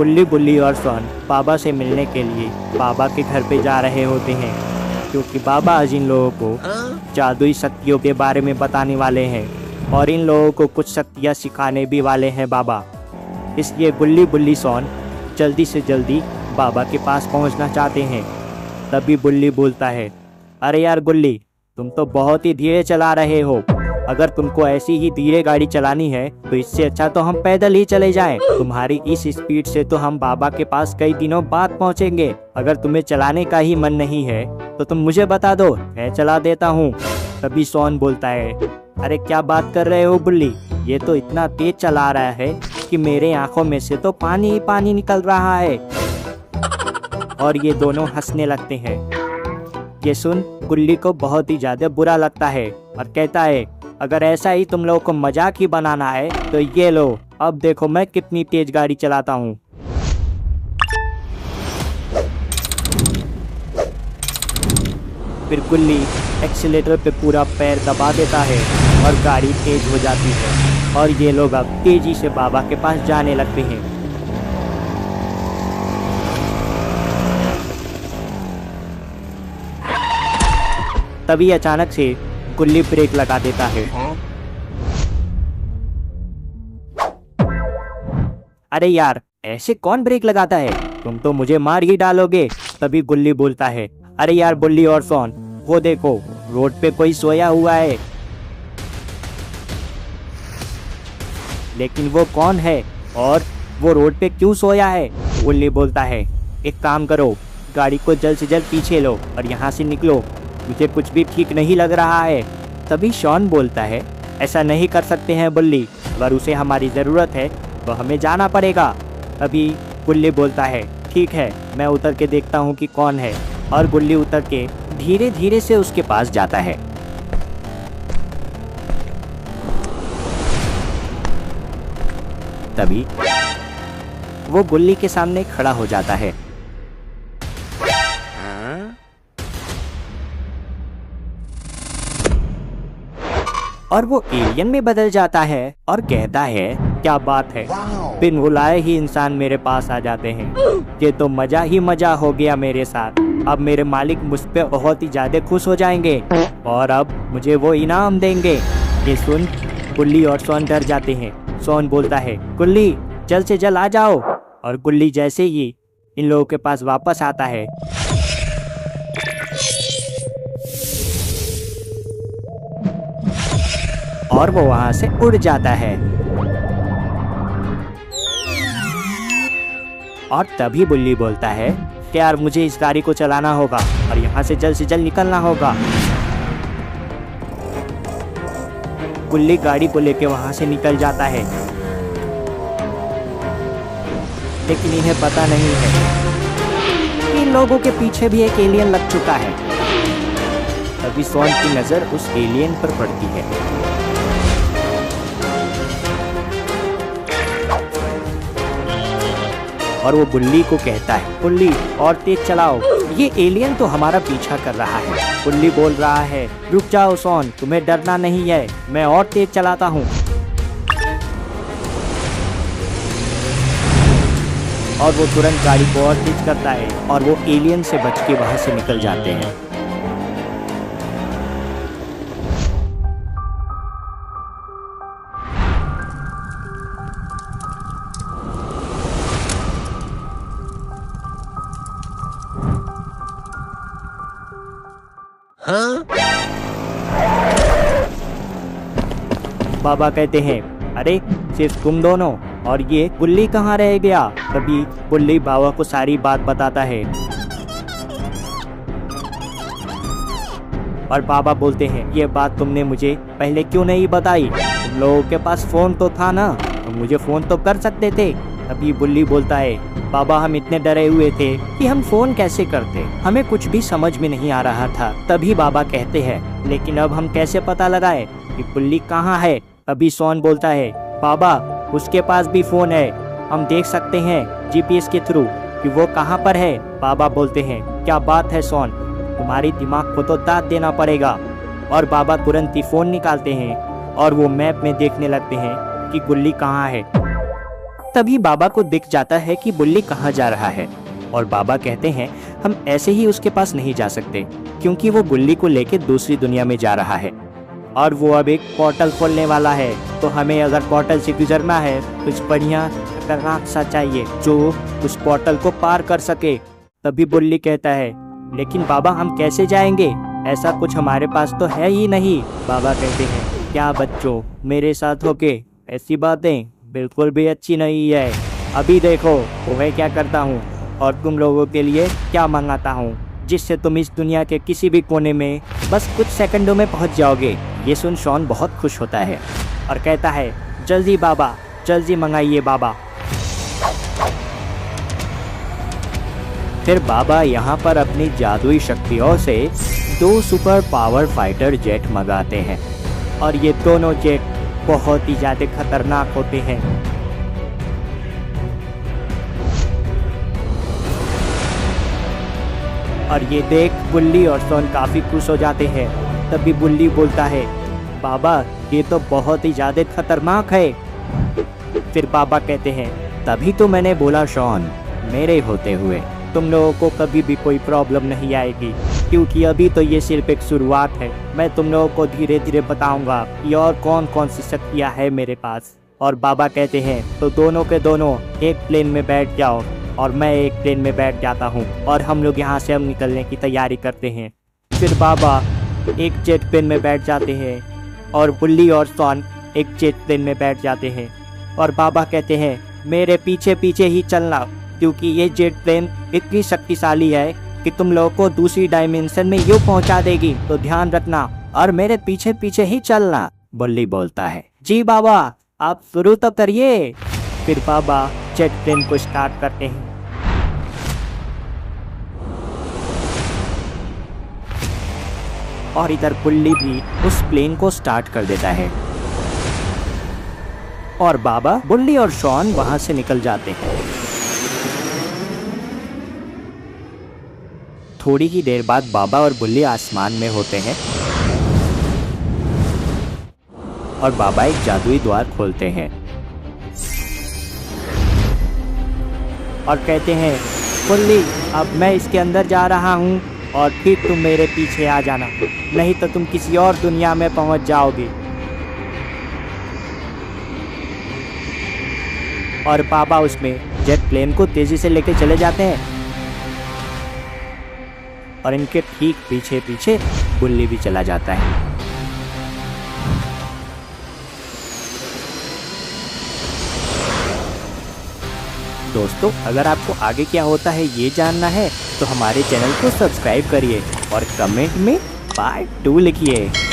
गुल्ली बुल्ली और सोन बाबा से मिलने के लिए बाबा के घर पे जा रहे होते हैं, क्योंकि बाबा आज इन लोगों को जादुई शक्तियों के बारे में बताने वाले हैं और इन लोगों को कुछ शक्तियाँ सिखाने भी वाले हैं बाबा। इसलिए गुल्ली बुल्ली सोन जल्दी से जल्दी बाबा के पास पहुंचना चाहते हैं। तभी बुल्ली बोलता है, अरे यार गुल्ली, तुम तो बहुत ही धीरे चला रहे हो। अगर तुमको ऐसी ही धीरे गाड़ी चलानी है तो इससे अच्छा तो हम पैदल ही चले जाएं। तुम्हारी इस स्पीड से तो हम बाबा के पास कई दिनों बाद पहुंचेंगे। अगर तुम्हें चलाने का ही मन नहीं है तो तुम मुझे बता दो, मैं चला देता हूँ। तभी सोन बोलता है, अरे क्या बात कर रहे हो बुल्ली, ये तो इतना तेज चला रहा है कि मेरे आंखों में से तो पानी ही पानी निकल रहा है। और ये दोनों हंसने लगते हैं। ये सुन गुल्ली को बहुत ही ज्यादा बुरा लगता है और कहता है, अगर ऐसा ही तुम लोगों को मजाक ही बनाना है तो ये लो, अब देखो मैं कितनी तेज गाड़ी चलाता हूँ। फिर गुल्ली एक्सीलेटर पे पूरा पैर दबा देता है और गाड़ी तेज हो जाती है और ये लोग अब तेजी से बाबा के पास जाने लगते हैं। तभी अचानक से गुल्ली ब्रेक लगा देता है। अरे यार, ऐसे कौन ब्रेक लगाता है, तुम तो मुझे मार ही डालोगे। तभी गुल्ली बोलता है, अरे यार बुल्ली और सोन, वो देखो रोड पे कोई सोया हुआ है। लेकिन वो कौन है और वो रोड पे क्यों सोया है? गुल्ली बोलता है, एक काम करो, गाड़ी को जल्द से जल्द पीछे लो और यहाँ से निकलो, मुझे कुछ भी ठीक नहीं लग रहा है। तभी शॉन बोलता है, ऐसा नहीं कर सकते हैं बुल्ली, अगर उसे हमारी ज़रूरत है तो हमें जाना पड़ेगा। तभी गुल्ली बोलता है, ठीक है, मैं उतर के देखता हूँ कि कौन है। और गुल्ली उतर के धीरे धीरे से उसके पास जाता है। तभी वो गुल्ली के सामने खड़ा हो जाता है। और वो एलियन में बदल जाता है और कहता है, क्या बात है, बिन बुलाए ही इंसान मेरे पास आ जाते हैं। ये तो मजा ही मजा हो गया मेरे साथ। अब मेरे मालिक मुझ पे बहुत ही ज्यादा खुश हो जाएंगे और अब मुझे वो इनाम देंगे। ये सुन गुल्ली और सोन डर जाते हैं। सोन बोलता है, गुल्ली जल्द से जल्द आ जाओ। और गुल्ली जैसे ही इन लोगों के पास वापस आता है, और वो वहां से उड़ जाता है। और तभी बुल्ली बोलता है कि यार मुझे इस गाड़ी को चलाना होगा और यहाँ से जल्द निकलना होगा। गुल्ली गाड़ी को लेके वहां से निकल जाता है, लेकिन इन्हें पता नहीं है कि इन लोगों के पीछे भी एक एलियन लग चुका है। तभी सोन की नजर उस एलियन पर पड़ती है। और वो बुल्ली को कहता है, बुल्ली और तेज चलाओ, ये एलियन तो हमारा पीछा कर रहा है। बुल्ली बोल रहा है, रुक जाओ सोन, तुम्हें डरना नहीं है, मैं और तेज चलाता हूँ। और वो तुरंत गाड़ी को और तेज करता है और वो एलियन से बच के वहां से निकल जाते हैं। बाबा कहते हैं, अरे सिर्फ तुम दोनों, और ये बुल्ली कहाँ रह गया? तभी बुल्ली बाबा को सारी बात बताता है और बाबा बोलते हैं, ये बात तुमने मुझे पहले क्यों नहीं बताई? तुम लोगों के पास फोन तो था ना, तो मुझे फोन तो कर सकते थे। तभी बुल्ली बोलता है, बाबा हम इतने डरे हुए थे कि हम फोन कैसे करते, हमें कुछ भी समझ में नहीं आ रहा था। तभी बाबा कहते हैं, लेकिन अब हम कैसे पता लगाए कि बुल्ली कहाँ है? तभी सोन बोलता है, बाबा उसके पास भी फोन है, हम देख सकते हैं जीपीएस के थ्रू कि वो कहाँ पर है। बाबा बोलते हैं, क्या बात है सोन, तुम्हारी दिमाग को तो दांत देना पड़ेगा। और बाबा तुरंत ही फोन निकालते हैं और वो मैप में देखने लगते हैं कि गुल्ली कहाँ है। तभी बाबा को दिख जाता है कि बुल्ली कहाँ जा रहा है और बाबा कहते हैं हम ऐसे ही उसके पास नहीं जा सकते क्योंकि वो बुल्ली को लेके दूसरी दुनिया में जा रहा है और वो अब एक पोर्टल खोलने वाला है। तो हमें अगर पोर्टल से गुजरना है कुछ बढ़िया खतरनाक सा चाहिए जो उस पोर्टल को पार कर सके। तभी बुल्ली कहता है लेकिन बाबा हम कैसे जाएंगे, ऐसा कुछ हमारे पास तो है ही नहीं। बाबा कहते हैं क्या बच्चों मेरे साथ होके ऐसी बातें बिल्कुल भी अच्छी नहीं है। अभी देखो मैं क्या करता हूँ और तुम लोगों के लिए क्या मंगाता हूँ जिससे तुम इस दुनिया के किसी भी कोने में बस कुछ सेकंडों में पहुँच जाओगे। ये सुन शॉन बहुत खुश होता है और कहता है जल्दी बाबा जल्दी मंगाइए बाबा। फिर बाबा यहाँ पर अपनी जादुई शक्तियों से 2 सुपर पावर फाइटर जेट मंगाते हैं और ये दोनों जेट बहुत ही ज्यादा खतरनाक होते हैं। और ये देख बुल्ली और शॉन काफी खुश हो जाते हैं। तभी बुल्ली बोलता है बाबा ये तो बहुत ही ज्यादा खतरनाक है। फिर बाबा कहते हैं तभी तो मैंने बोला शॉन मेरे होते हुए तुम लोगों को कभी भी कोई प्रॉब्लम नहीं आएगी क्योंकि अभी तो ये सिर्फ एक शुरुआत है। मैं तुम लोगों को धीरे धीरे बताऊंगा कि और कौन कौन सी शक्तियाँ है मेरे पास। और बाबा कहते हैं तो दोनों के दोनों एक प्लेन में बैठ जाओ और मैं एक प्लेन में बैठ जाता हूँ और हम लोग यहाँ से अब निकलने की तैयारी करते हैं। फिर बाबा एक जेट प्लेन में बैठ जाते हैं और बुल्ली और शॉन एक जेट प्लेन में बैठ जाते हैं और बाबा कहते हैं मेरे पीछे पीछे ही चलना क्योंकि ये जेट प्लेन इतनी शक्तिशाली है कि तुम लोगों को दूसरी डायमेंशन में यूँ पहुंचा देगी, तो ध्यान रखना और मेरे पीछे पीछे ही चलना। बुल्ली बोलता है जी बाबा आप शुरू तो करिए। फिर बाबा जेट प्लेन को स्टार्ट करते हैं और इधर बुल्ली भी उस प्लेन को स्टार्ट कर देता है और बाबा बुल्ली और शॉन वहां से निकल जाते हैं। थोड़ी ही देर बाद बाबा और बुल्ली आसमान में होते हैं और बाबा एक जादुई द्वार खोलते हैं और कहते हैं बुल्ली अब मैं इसके अंदर जा रहा हूँ और फिर तुम मेरे पीछे आ जाना, नहीं तो तुम किसी और दुनिया में पहुंच जाओगे। और बाबा उसमें जेट प्लेन को तेजी से लेके चले जाते हैं और इनके ठीक पीछे पीछे बुल्ली भी चला जाता है। दोस्तों अगर आपको आगे क्या होता है ये जानना है तो हमारे चैनल को सब्सक्राइब करिए और कमेंट में पार्ट 2 लिखिए।